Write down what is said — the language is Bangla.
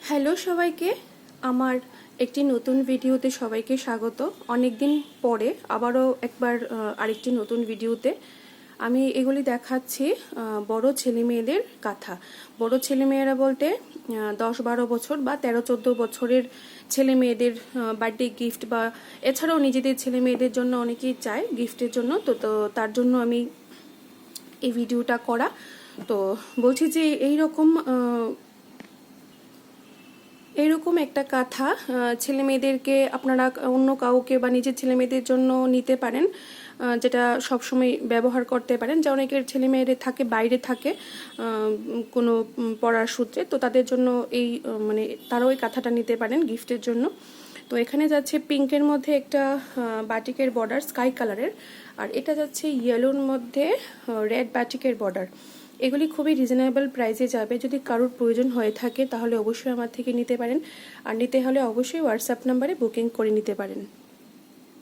হ্যালো সবাইকে, আমার একটি নতুন ভিডিওতে সবাইকে স্বাগত। অনেক দিন পরে আবারও একবার আরেকটি নতুন ভিডিওতে আমি এগুলি দেখাচ্ছি। বড় ছেলে মেয়েদের কাঁথা। বড় ছেলে মেয়েরা বলতে 10-12 বছর বা 13-14 বছরের ছেলে মেয়েদের বার্থডে গিফট বা এছাড়াও নিজেদের ছেলে মেয়েদের জন্য অনেকেই চায় গিফটের জন্য। তো তার জন্য আমি এই ভিডিওটা করা। তো বলছি যে এইরকম একটা কাঁথা ছেলে মেয়েদেরকে আপনারা অন্য কাউকে বা নিজের ছেলে মেয়েদের জন্য নিতে পারেন, যেটা সবসময় ব্যবহার করতে পারেন। যা অনেকের ছেলে মেয়েদের থাকে বাইরে থাকে কোনো পড়ার সূত্রে, তো তাদের জন্য এই মানে তারাও এই কাঁথাটা নিতে পারেন গিফটের জন্য। তো এখানে যাচ্ছে পিঙ্কের মধ্যে একটা বাটিকের বর্ডার স্কাই কালারের, আর এটা যাচ্ছে ইয়েলোর মধ্যে রেড বাটিকের বর্ডার। এগুলি খুবই রিজনেবল প্রাইসে যাবে। যদি কারোর প্রয়োজন হয়ে থাকে তাহলে অবশ্যই আমার থেকে নিতে পারেন, আর নিতে হলে অবশ্যই হোয়াটসঅ্যাপ নাম্বারে বুকিং করে নিতে পারেন।